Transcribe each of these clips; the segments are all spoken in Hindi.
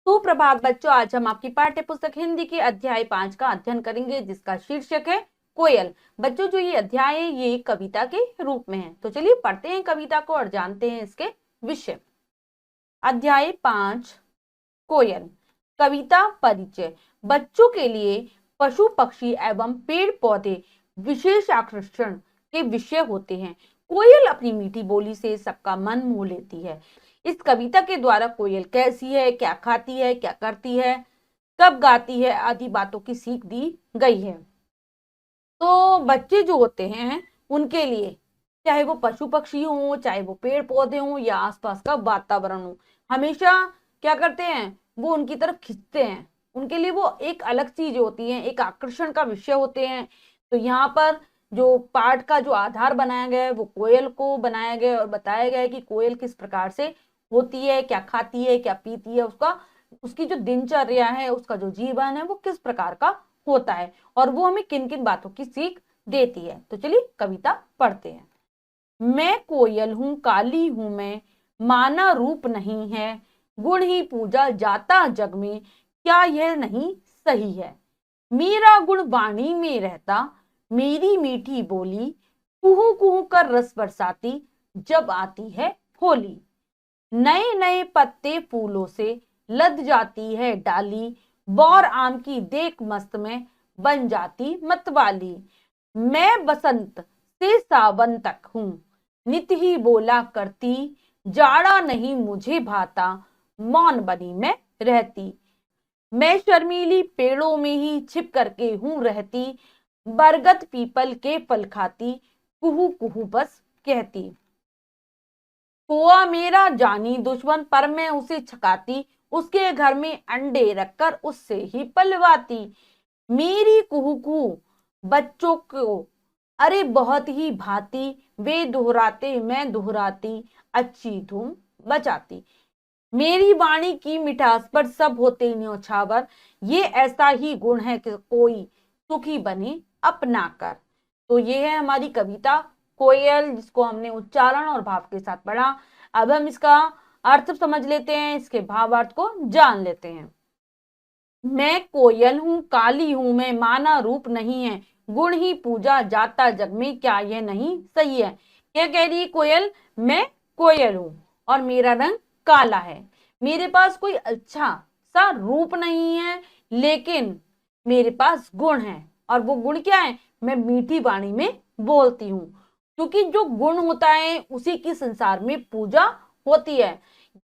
सुप्रभात बच्चों, आज हम आपकी पाठ्य पुस्तक हिंदी के अध्याय 5 का अध्ययन करेंगे, जिसका शीर्षक है कोयल। बच्चों, जो ये अध्याय है ये कविता के रूप में है। तो चलिए पढ़ते हैं कविता को और जानते हैं इसके विषय। अध्याय 5, कोयल। कविता परिचय। बच्चों के लिए पशु पक्षी एवं पेड़ पौधे विशेष आकर्षण के विषय होते हैं। कोयल अपनी मीठी बोली से सबका मन मोह लेती है। इस कविता के द्वारा कोयल कैसी है, क्या खाती है, क्या करती है, कब गाती है आदि बातों की सीख दी गई है। तो बच्चे जो होते हैं उनके लिए, चाहे वो पशु पक्षी हो, चाहे वो पेड़ पौधे हो या आसपास का वातावरण हो, हमेशा क्या करते हैं, वो उनकी तरफ खींचते हैं। उनके लिए वो एक अलग चीज होती है, एक आकर्षण का विषय होते हैं। तो यहाँ पर जो पाठ का जो आधार बनाया गया है वो कोयल को बनाया गया है और बताया गया है कि कोयल किस प्रकार से होती है, क्या खाती है, क्या पीती है, उसका उसकी जो दिनचर्या है, उसका जो जीवन है वो किस प्रकार का होता है और वो हमें किन किन बातों की सीख देती है। तो चलिए कविता पढ़ते हैं। मैं कोयल हूं, काली हूं मैं, माना रूप नहीं है, गुण ही पूजा जाता जग में, क्या यह नहीं सही है। मेरा गुण वाणी में रहता, मेरी मीठी बोली, कुहू कुहू कर रस बरसाती, जब आती है होली। नए नए पत्ते फूलों से लद जाती है डाली, बौर आम की देख मस्त में बन जाती मतवाली। मैं बसंत से सावन तक हूं, नित ही बोला करती, जाड़ा नहीं मुझे भाता, मौन बनी मैं रहती। मैं शर्मीली पेड़ों में ही छिप करके हूं रहती, बरगद पीपल के फल खाती, कुहू कुहू बस कहती। हुआ मेरा जानी दुश्मन, पर मैं उसे छकाती, उसके घर में अंडे रखकर उससे ही पलवाती। मेरी कुहू बच्चों को अरे बहुत ही भांति, वे दोहराते मैं दोहराती, अच्छी धूम बजाती। मेरी वाणी की मिठास पर सब होते न्योछावर, ये ऐसा ही गुण है कि कोई सुखी बने अपना कर। तो ये है हमारी कविता कोयल, जिसको हमने उच्चारण और भाव के साथ पढ़ा। अब हम इसका अर्थ समझ लेते हैं, इसके भावार्थ को जान लेते हैं। मैं कोयल हूं, काली हूं मैं, माना रूप नहीं है, गुण ही पूजा जाता जग में, क्या यह नहीं सही है। क्या कह रही है कोयल, मैं कोयल हूं और मेरा रंग काला है, मेरे पास कोई अच्छा सा रूप नहीं है, लेकिन मेरे पास गुण है। और वो गुण क्या है, मैं मीठी वाणी में बोलती हूँ, क्योंकि जो गुण होता है उसी की संसार में पूजा होती है।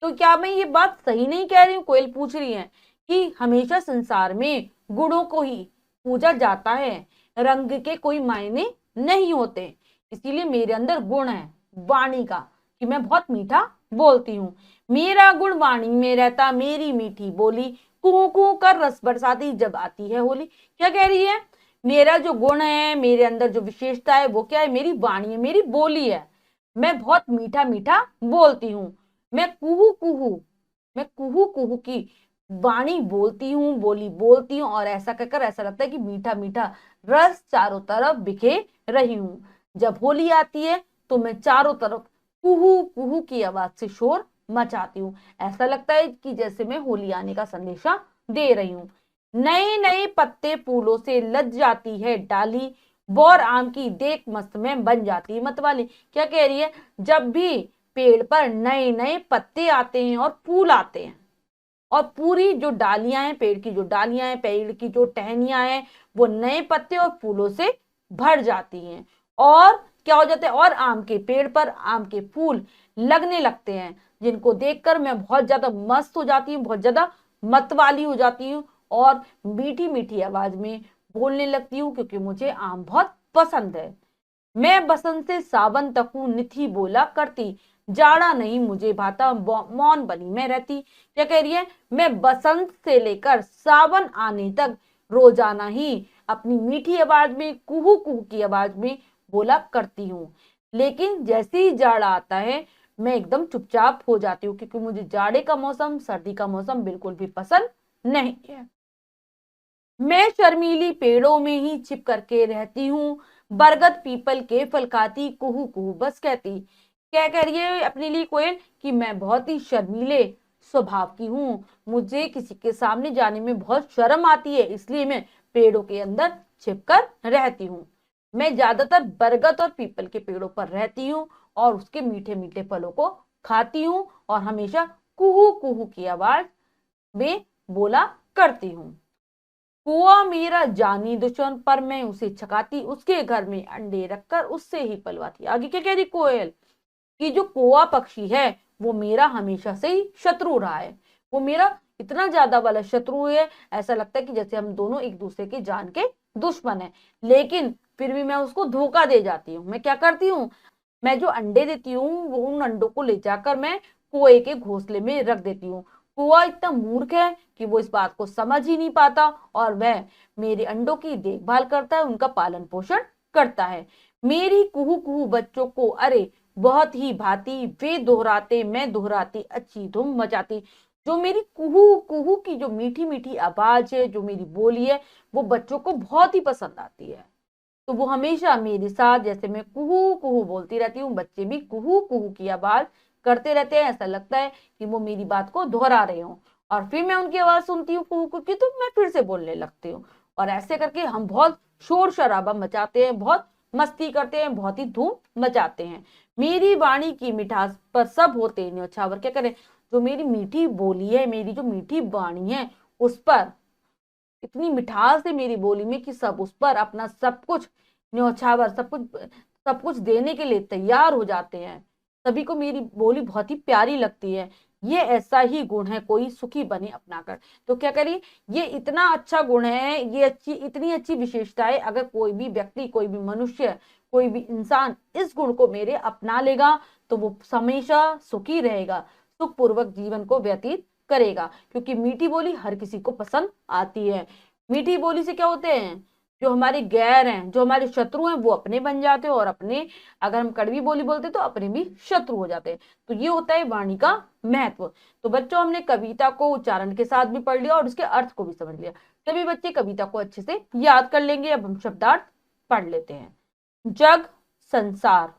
तो क्या मैं ये बात सही नहीं कह रही हूँ, कोयल पूछ रही है कि हमेशा संसार में गुणों को ही पूजा जाता है, रंग के कोई मायने नहीं होते। इसीलिए मेरे अंदर गुण है वाणी का, कि मैं बहुत मीठा बोलती हूँ। मेरा गुण वाणी में रहता, मेरी मीठी बोली, कुहू कुहू कर रस बरसाती, जब आती है होली। क्या कह रही है, मेरा जो गुण है, मेरे अंदर जो विशेषता है वो क्या है, मेरी वाणी है, मेरी बोली है। मैं बहुत मीठा मीठा बोलती हूँ। मैं कुहू कुहू मैं कुहू कुहू की वाणी बोलती हूँ, बोली बोलती हूँ, और ऐसा कहकर ऐसा लगता है कि मीठा मीठा रस चारों तरफ बिखे रही हूँ। जब होली आती है तो मैं चारों तरफ कुहू कुहू की आवाज से शोर मचाती हूँ। ऐसा लगता है कि जैसे मैं होली आने का संदेशा दे रही हूँ। नए नए पत्ते फूलों से लद जाती है डाली, बौर आम की देख मस्त में बन जाती है मतवाली। क्या कह रही है, जब भी पेड़ पर नए नए पत्ते आते हैं और फूल आते हैं, और पूरी जो डालियां हैं, पेड़ की जो डालियां हैं, पेड़ की जो टहनियां हैं, वो नए पत्ते और फूलों से भर जाती हैं। और क्या हो जाता है, और आम के पेड़ पर आम के फूल लगने लगते हैं, जिनको देखकर मैं बहुत ज्यादा मस्त हो जाती हूँ, बहुत ज्यादा मतवाली हो जाती हूँ और मीठी मीठी आवाज में बोलने लगती हूँ, क्योंकि मुझे आम बहुत पसंद है। मैं बसंत से सावन तक हूँ, निथी बोला करती, जाड़ा नहीं मुझे भाता, मौन बनी मैं रहती। क्या कह रही है, मैं बसंत से लेकर सावन आने तक रोजाना ही अपनी मीठी आवाज में, कुहू कुहू की आवाज में बोला करती हूँ, लेकिन जैसे ही जाड़ा आता है मैं एकदम चुपचाप हो जाती हूँ, क्योंकि मुझे जाड़े का मौसम, सर्दी का मौसम बिल्कुल भी पसंद नहीं है। मैं शर्मीली पेड़ों में ही छिप करके रहती हूँ, बरगद पीपल के फल खाती, कुहू कुहू बस कहती। क्या कह रही है अपने लिए कोयल, कि मैं बहुत ही शर्मीले स्वभाव की हूँ। मुझे किसी के सामने जाने में बहुत शर्म आती है, इसलिए मैं पेड़ों के अंदर छिपकर रहती हूँ। मैं ज्यादातर बरगद और पीपल के पेड़ों पर रहती हूँ और उसके मीठे मीठे फलों को खाती हूँ और हमेशा कुहू कुहू की आवाज में बोला करती हूँ। कुआ मेरा जानी दुश्मन, पर मैं उसे छकाती, उसके घर में अंडे रखकर उससे ही पलवाती। आगे क्या कह रही कोयल कि जो कौआ पक्षी है वो मेरा हमेशा से ही शत्रु रहा है। वो मेरा इतना ज्यादा वाला शत्रु है, ऐसा लगता है कि जैसे हम दोनों एक दूसरे के जान के दुश्मन है। लेकिन फिर भी मैं उसको धोखा दे जाती हूँ। मैं क्या करती हूँ, मैं जो अंडे देती हूँ वो उन अंडों को ले जाकर मैं कुएं के घोंसले में रख देती हूँ। कुआ इतना मूर्ख है कि वो इस बात को समझ ही नहीं पाता और वह मेरे अंडों की देखभाल करता है, उनका पालन पोषण करता है। मेरी कुहू कुहू बच्चों को अरे बहुत ही भांति वे दोहराते, मैं दोहराती, अच्छी धूम मचाती। जो मेरी कुहू कुहू की जो मीठी मीठी आवाज है, जो मेरी बोली है, वो बच्चों को बहुत ही पसंद आती है। तो वो हमेशा मेरे साथ, जैसे मैं कुहू कुहू बोलती रहती हूँ, बच्चे भी कुहू कुहू की आवाज करते रहते हैं। ऐसा लगता है कि वो मेरी बात को दोहरा रहे हो और फिर मैं उनकी आवाज सुनती हूँ कुहू कुहू की, तो मैं फिर से बोलने लगती हूँ। और ऐसे करके हम बहुत शोर शराबा मचाते हैं, बहुत मस्ती करते हैं, बहुत ही धूम मचाते हैं। मेरी वाणी की मिठास पर सब होते न्यौछावर। क्या करें, जो मेरी मीठी बोली है, मेरी जो मीठी वाणी है, उस पर इतनी मिठास है मेरी बोली में कि सब उस पर अपना सब कुछ न्यौछावर, सब कुछ देने के लिए तैयार हो जाते हैं। सभी को मेरी बोली बहुत ही प्यारी लगती है। ये ऐसा ही गुण है, कोई सुखी बने अपनाकर। तो क्या करिए, ये इतना अच्छा गुण है, ये अच्छी, इतनी अच्छी विशेषता है। अगर कोई भी व्यक्ति, कोई भी मनुष्य, कोई भी इंसान इस गुण को मेरे अपना लेगा तो वो हमेशा सुखी रहेगा, सुखपूर्वक जीवन को व्यतीत करेगा। क्योंकि मीठी बोली हर किसी को पसंद आती है। मीठी बोली से क्या होते हैं, जो हमारे गैर हैं, जो हमारे शत्रु हैं, वो अपने बन जाते हैं और अपने, अगर हम कड़वी बोली बोलते तो अपने भी शत्रु हो जाते हैं। तो ये होता है वाणी का महत्व। तो बच्चों, हमने कविता को उच्चारण के साथ भी पढ़ लिया और उसके अर्थ को भी समझ लिया। सभी बच्चे कविता को अच्छे से याद कर लेंगे। अब हम शब्दार्थ पढ़ लेते हैं। जग, संसार।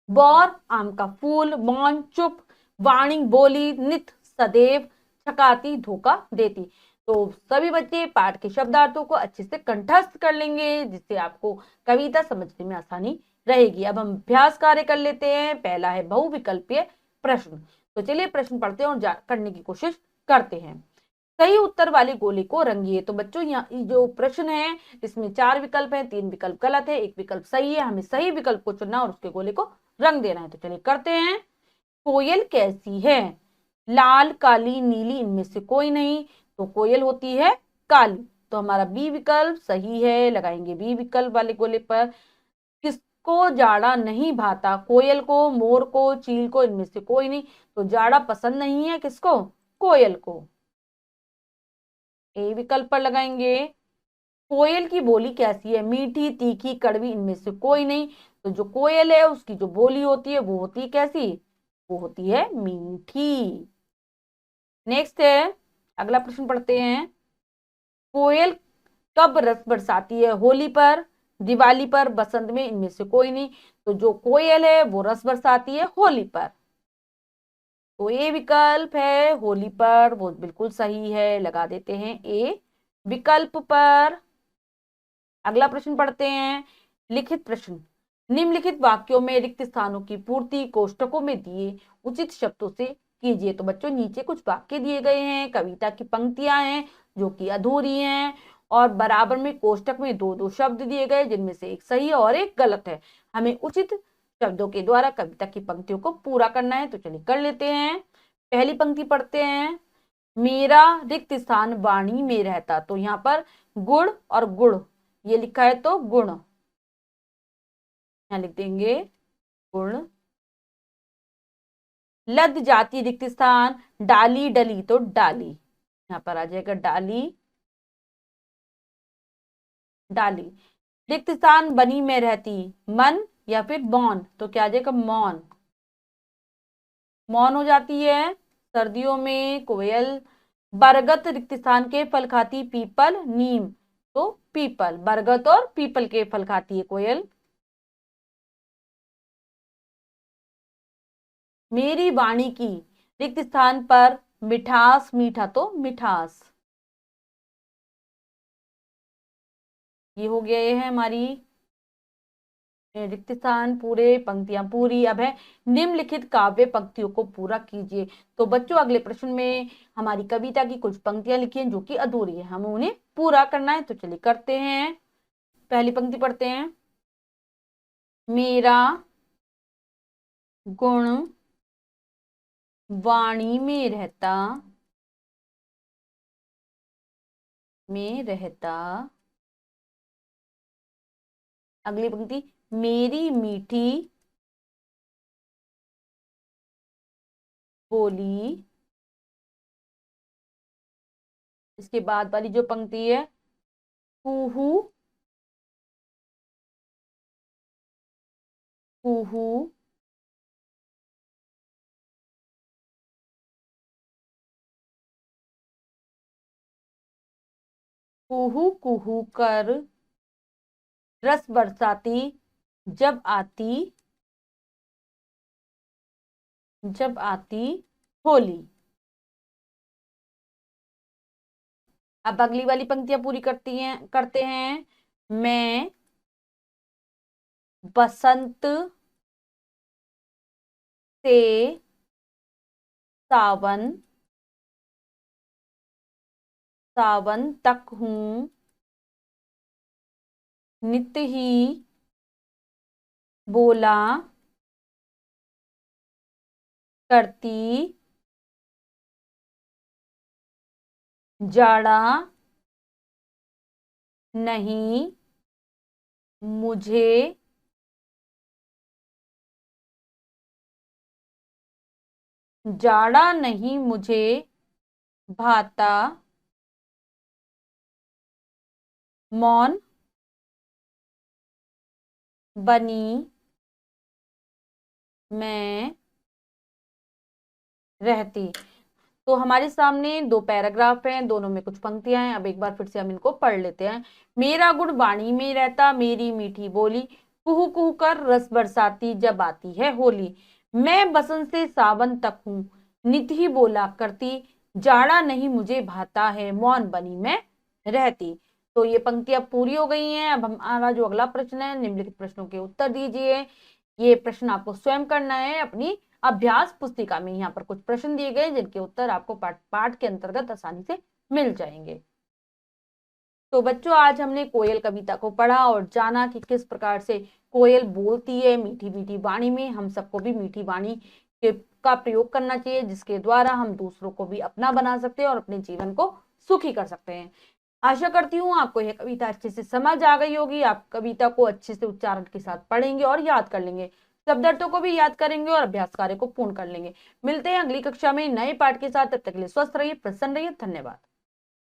बौर, आम का फूल। मौन, चुप। वाणी, बोली। नित, सदैव। छकाती, धोखा देती। तो सभी बच्चे पाठ के शब्दार्थों को अच्छे से कंठस्थ कर लेंगे, जिससे आपको कविता समझने में आसानी रहेगी। अब हम अभ्यास कार्य कर लेते हैं। पहला है बहुविकल्पीय प्रश्न। तो चलिए प्रश्न पढ़ते हैं और करने की कोशिश करते हैं। सही उत्तर वाले गोले को रंगिए। तो बच्चों, यहाँ जो प्रश्न है इसमें 4 विकल्प हैं, 3 विकल्प गलत है, 1 विकल्प सही है। हमें सही विकल्प को चुनना और उसके गोले को रंग देना है। तो चलिए करते हैं। कोयल कैसी है? लाल, काली, नीली, इनमें से कोई नहीं। तो कोयल होती है काली। तो हमारा बी विकल्प सही है, लगाएंगे बी विकल्प वाले गोले पर। किसको जाड़ा नहीं भाता? कोयल को, मोर को, चील को, इनमें से कोई नहीं। तो जाड़ा पसंद नहीं है किसको? कोयल को। ए विकल्प पर लगाएंगे। कोयल की बोली कैसी है? मीठी, तीखी, कड़वी, इनमें से कोई नहीं। तो जो कोयल है उसकी जो बोली होती है वो होती है कैसी? वो होती है मीठी। नेक्स्ट है, अगला प्रश्न पढ़ते हैं। कोयल कब रस बरसाती है? होली पर, दिवाली पर, बसंत में, इनमें से कोई नहीं। तो जो कोयल है वो रस बरसाती है होली पर। तो ए विकल्प है होली पर, वो बिल्कुल सही है, लगा देते हैं ए विकल्प पर। अगला प्रश्न पढ़ते हैं। लिखित प्रश्न। निम्नलिखित वाक्यों में रिक्त स्थानों की पूर्ति कोष्ठकों में दिए उचित शब्दों से कीजिए। तो बच्चों, नीचे कुछ वाक्य दिए गए हैं, कविता की पंक्तियां हैं जो कि अधूरी हैं और बराबर में कोष्ठक में 2-2 शब्द दिए गए, जिनमें से एक सही है और एक गलत है। हमें उचित शब्दों के द्वारा कविता की पंक्तियों को पूरा करना है। तो चलिए कर लेते हैं। पहली पंक्ति पढ़ते हैं। मेरा रिक्त स्थान वाणी में रहता। तो यहाँ पर गुड़ और गुड़ ये लिखा है, तो गुण यहां लिख देंगे गुण। लद जाति रिक्त स्थान, डाली, डली, तो डाली यहां पर आ जाएगा डाली, डाली। रिक्त स्थान बनी में रहती, मन या फिर मौन, तो क्या आ जाएगा? मौन, मौन हो जाती है। सर्दियों में कोयल। बरगद रिक्त स्थान के फल खाती, पीपल, नीम, तो पीपल। बरगद और पीपल के फल खाती है कोयल। मेरी वाणी की रिक्त स्थान पर मिठास, मीठा तो मिठास। ये हो गया, ये है हमारी रिक्त स्थान, पूरे पंक्तियां पूरी। अब है निम्नलिखित काव्य पंक्तियों को पूरा कीजिए। तो बच्चों अगले प्रश्न में हमारी कविता की कुछ पंक्तियां लिखी हैं जो कि अधूरी है, हमें उन्हें पूरा करना है। तो चलिए करते हैं। पहली पंक्ति पढ़ते हैं। मेरा गुण वाणी में रहता। अगली पंक्ति, मेरी मीठी बोली। इसके बाद वाली जो पंक्ति है, कुहू कुहू कुहू कुहू कर रस बरसाती जब आती होली। अब अगली वाली पंक्तियां पूरी करते हैं। मैं बसंत से सावन सावन तक हूँ, नित ही बोला करती जाड़ा नहीं मुझे जाड़ा नहीं मुझे भाता, मौन बनी मैं रहती। तो हमारे सामने दो पैराग्राफ हैं, दोनों में कुछ पंक्तियां हैं। अब एक बार फिर से हम इनको पढ़ लेते हैं। मेरा गुण वाणी में रहता, मेरी मीठी बोली, कुहू कुहू कर रस बरसाती जब आती है होली। मैं बसंत से सावन तक हूँ, नित ही बोला करती जाड़ा नहीं मुझे भाता है, मौन बनी मैं रहती। तो ये पंक्तियां पूरी हो गई हैं। अब हमारा जो अगला प्रश्न है, निम्नलिखित प्रश्नों के उत्तर दीजिए। ये प्रश्न आपको स्वयं करना है अपनी अभ्यास पुस्तिका में। यहाँ पर कुछ प्रश्न दिए गए जिनके उत्तर आपको पाठ के अंतर्गत आसानी से मिल जाएंगे। तो बच्चों आज हमने कोयल कविता को पढ़ा और जाना कि किस प्रकार से कोयल बोलती है मीठी मीठी वाणी में। हम सबको भी मीठी वाणी का प्रयोग करना चाहिए, जिसके द्वारा हम दूसरों को भी अपना बना सकते हैं और अपने जीवन को सुखी कर सकते हैं। आशा करती हूँ आपको यह कविता अच्छे से समझ आ गई होगी। आप कविता को अच्छे से उच्चारण के साथ पढ़ेंगे और याद कर लेंगे, शब्द अर्थों को भी याद करेंगे और अभ्यास कार्य को पूर्ण कर लेंगे। मिलते हैं अगली कक्षा में नए पाठ के साथ। तब तक के लिए स्वस्थ रहिए, प्रसन्न रहिए। धन्यवाद।